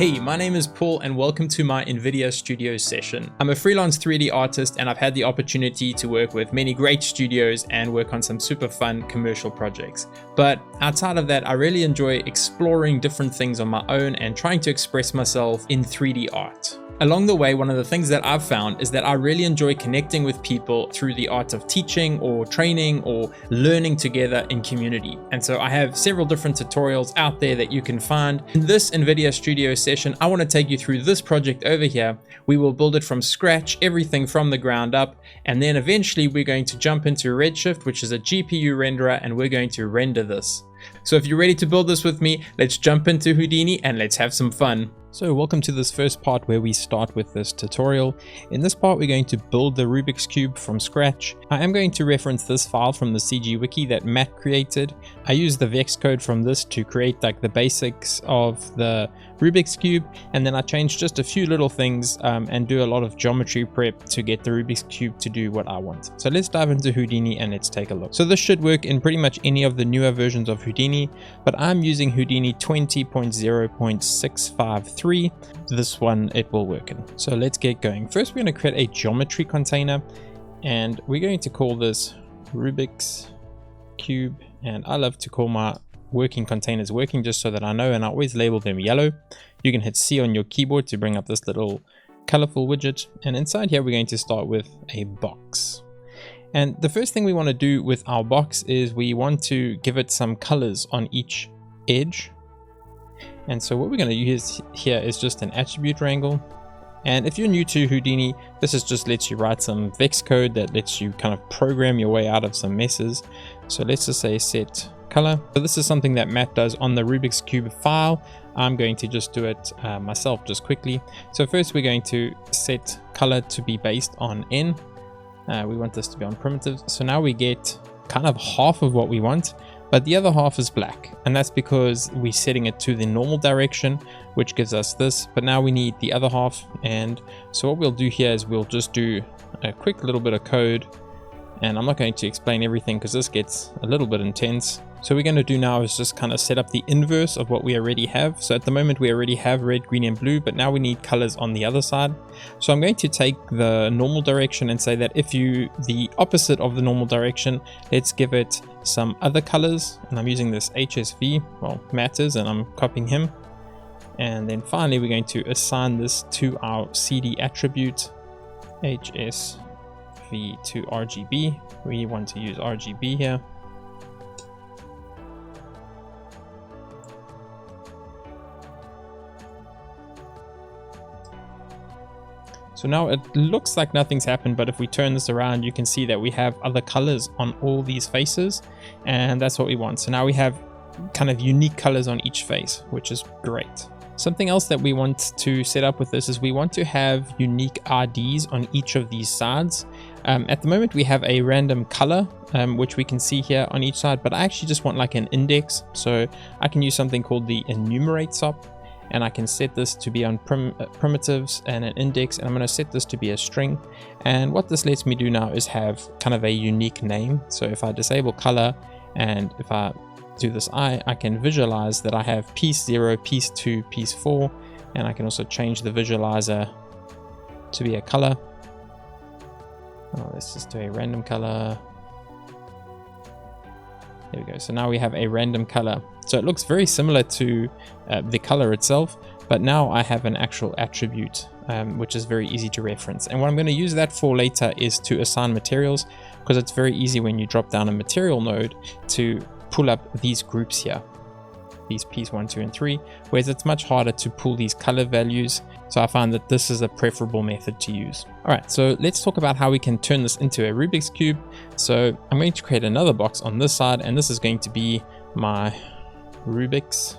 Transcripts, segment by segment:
Hey, my name is Paul and welcome to my NVIDIA Studio session. I'm a freelance 3D artist and I've had the opportunity to work with many great studios and work on some super fun commercial projects. But outside of that, I really enjoy exploring different things on my own and trying to express myself in 3D art. Along the way, one of the things that I've found is that I really enjoy connecting with people through the art of teaching or training or learning together in community. And so I have several different tutorials out there that you can find. In this NVIDIA Studio session, I want to take you through this project over here. We will build it from scratch, everything from the ground up. And then eventually we're going to jump into Redshift, which is a GPU renderer, and we're going to render this. So if you're ready to build this with me, let's jump into Houdini and let's have some fun. So welcome to this first part where we start with this tutorial. In this part, we're going to build the Rubik's Cube from scratch. I am going to reference this file from the CG Wiki that Matt created. I used the Vex code from this to create like the basics of the Rubik's Cube, and then I changed just a few little things and do a lot of geometry prep to get the Rubik's Cube to do what I want. So let's dive into Houdini and let's take a look. So this should work in pretty much any of the newer versions of Houdini, but I'm using Houdini 20.0.653. This one it will work in. So let's get going. First, we're going to create a geometry container and we're going to call this Rubik's Cube. And I love to call my working containers working just so that I know, and I always label them yellow. You can hit C on your keyboard to bring up this little colorful widget. And inside here, we're going to start with a box. And the first thing we want to do with our box is we want to give it some colors on each edge. And so what we're going to use here is just an attribute wrangle. And if you're new to Houdini, this is just lets you write some Vex code that lets you kind of program your way out of some messes. So let's just say set color. So this is something that Matt does on the Rubik's Cube file. I'm going to just do it myself just quickly. So first we're going to set color to be based on N. We want this to be on primitives. So now we get kind of half of what we want, but the other half is black. And that's because we're setting it to the normal direction, which gives us this. But now we need the other half. And so what we'll do here is we'll just do a quick little bit of code. And I'm not going to explain everything because this gets a little bit intense. So what we're going to do now is just kind of set up the inverse of what we already have. So at the moment we already have red, green and blue, but now we need colors on the other side. So I'm going to take the normal direction and say that the opposite of the normal direction, let's give it some other colors. And I'm using this HSV, well, matters, and I'm copying him. And then finally we're going to assign this to our CD attribute, HSV to RGB. We want to use RGB here. So now it looks like nothing's happened, but if we turn this around, you can see that we have other colors on all these faces, and that's what we want. So now we have kind of unique colors on each face, which is great. Something else that we want to set up with this is we want to have unique IDs on each of these sides. At the moment, we have a random color, which we can see here on each side, but I actually just want like an index. So I can use something called the enumerate SOP. And I can set this to be on primitives and an index, and I'm going to set this to be a string. And what this lets me do now is have kind of a unique name. So if I disable color and if I do this I can visualize that I have piece 0, piece 2, piece 4, and I can also change the visualizer to be a color. Let's just do a random color. There we go. So now we have a random color. So it looks very similar to the color itself, but now I have an actual attribute, which is very easy to reference. And what I'm going to use that for later is to assign materials, because it's very easy when you drop down a material node to pull up these groups here, these piece 1, 2, and 3, whereas it's much harder to pull these color values. So I find that this is a preferable method to use. All right, so let's talk about how we can turn this into a Rubik's Cube. So I'm going to create another box on this side, and this is going to be my Rubik's.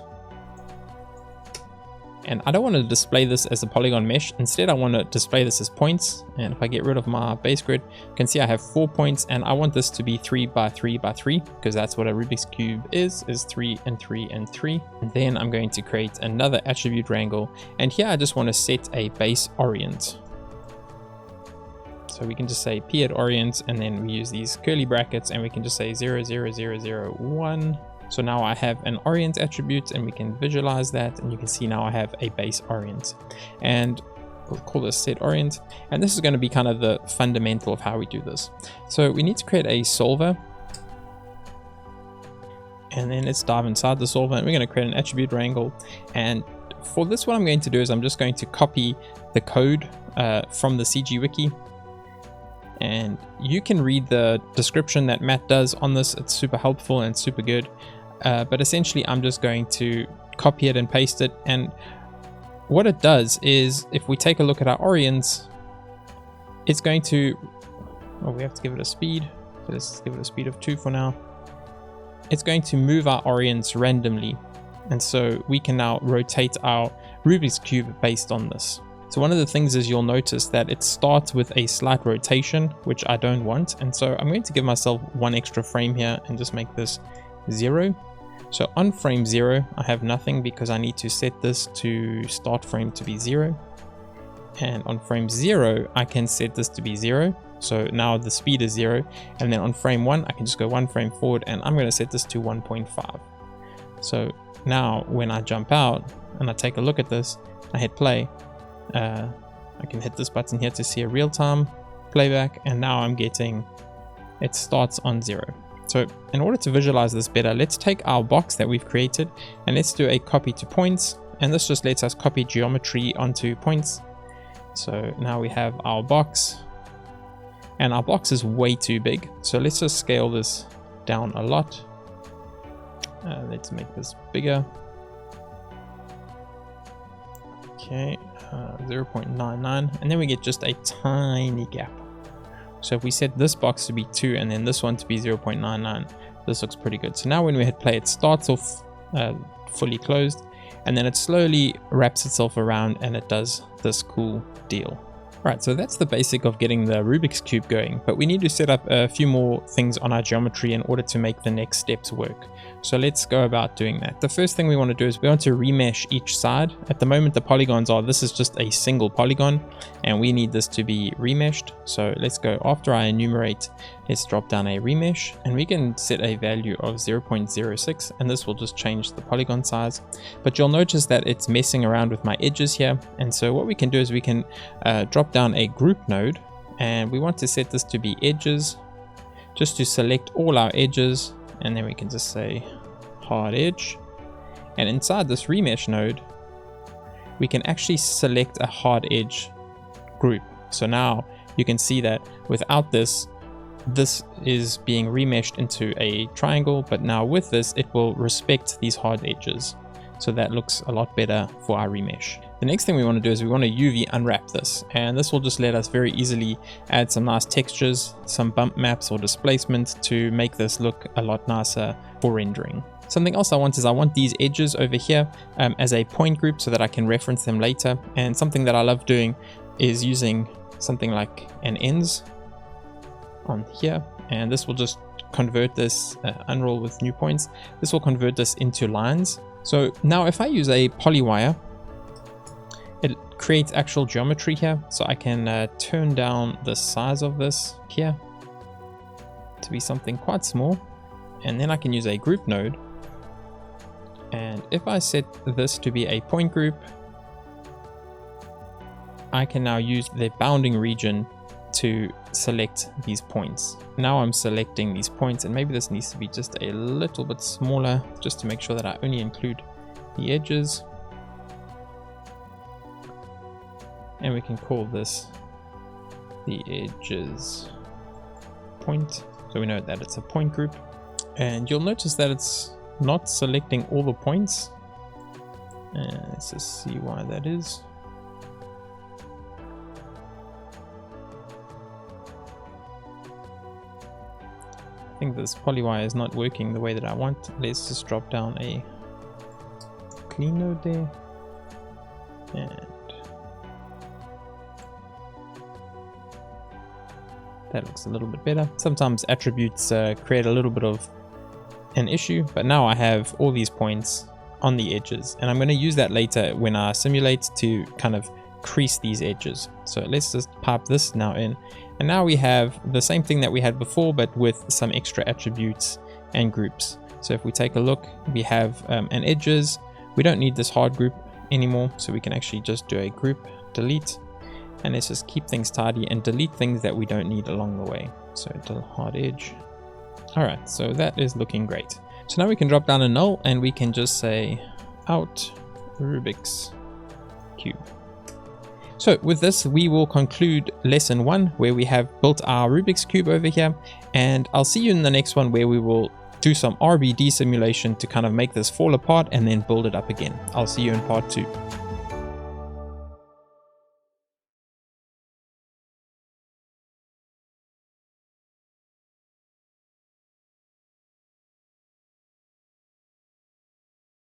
And I don't want to display this as a polygon mesh. Instead, I want to display this as points. And if I get rid of my base grid, you can see I have 4 points, and I want this to be 3 by 3 by 3, because that's what a Rubik's Cube is 3 and 3 and 3. And then I'm going to create another attribute wrangle. And here I just want to set a base orient. So we can just say p at orient, and then we use these curly brackets, and we can just say 0, 0, 0, 0, 1. So now I have an orient attribute, and we can visualize that, and you can see now I have a base orient, and we'll call this set orient. And this is going to be kind of the fundamental of how we do this. So we need to create a solver, and then let's dive inside the solver, and we're going to create an attribute wrangle. And for this, what I'm going to do is I'm just going to copy the code from the CG wiki, and you can read the description that Matt does on this. It's super helpful and super good, but essentially I'm just going to copy it and paste it. And what it does is, if we take a look at our orients, it's going to, oh, we have to give it a speed, so let's give it a speed of 2 for now. It's going to move our orients randomly, and so we can now rotate our Rubik's Cube based on this. So one of the things is, you'll notice that it starts with a slight rotation, which I don't want, and so I'm going to give myself 1 extra frame here and just make this 0. So on frame 0 I have nothing, because I need to set this to start frame to be 0, and on frame 0 I can set this to be 0. So now the speed is 0, and then on frame 1 I can just go 1 frame forward, and I'm going to set this to 1.5. So now when I jump out and I take a look at this, I hit play, I can hit this button here to see a real-time playback, and now I'm getting, it starts on 0. So in order to visualize this better, let's take our box that we've created and let's do a copy to points, and this just lets us copy geometry onto points. So now we have our box, and our box is way too big, so let's just scale this down a lot. Let's make this bigger. Okay, 0.99, and then we get just a tiny gap. So if we set this box to be 2 and then this one to be 0.99, this looks pretty good. So now when we hit play, it starts off fully closed, and then it slowly wraps itself around and it does this cool deal. Right, so that's the basic of getting the Rubik's Cube going, but we need to set up a few more things on our geometry in order to make the next steps work. So let's go about doing that. The first thing we want to do is we want to remesh each side. At the moment the polygons are, this is just a single polygon, and we need this to be remeshed. So let's go, after I enumerate, let's drop down a remesh, and we can set a value of 0.06, and this will just change the polygon size. But you'll notice that it's messing around with my edges here, and so what we can do is we can drop down a group node, and we want to set this to be edges, just to select all our edges, and then we can just say hard edge, and inside this remesh node we can actually select a hard edge group. So now you can see that without this, this is being remeshed into a triangle, but now with this it will respect these hard edges, so that looks a lot better for our remesh. The next thing we want to do is we want to UV unwrap this, and this will just let us very easily add some nice textures, some bump maps or displacement to make this look a lot nicer for rendering. Something else I want is I want these edges over here as a point group so that I can reference them later. And something that I love doing is using something like an ends on here, and this will just convert this, unroll with new points, this will convert this into lines. So now if I use a polywire, it creates actual geometry here, so I can turn down the size of this here to be something quite small, and then I can use a group node, and if I set this to be a point group, I can now use the bounding region to select these points. Now I'm selecting these points, and maybe this needs to be just a little bit smaller just to make sure that I only include the edges. And we can call this the edges point, so we know that it's a point group. And you'll notice that it's not selecting all the points. Let's just see why that is. I think this polywire is not working the way that I want. Let's just drop down a clean node there, and that looks a little bit better. Sometimes attributes create a little bit of an issue, but now I have all these points on the edges, and I'm going to use that later when I simulate to kind of crease these edges. So let's just pipe this now in, and now we have the same thing that we had before, but with some extra attributes and groups. So if we take a look, we have an edges. We don't need this hard group anymore, so we can actually just do a group delete, and let's just keep things tidy and delete things that we don't need along the way. So hard edge. All right, so that is looking great. So now we can drop down a null and we can just say out Rubik's cube. So with this, we will conclude lesson 1, where we have built our Rubik's cube over here, and I'll see you in the next one where we will do some RBD simulation to kind of make this fall apart and then build it up again. I'll see you in part 2.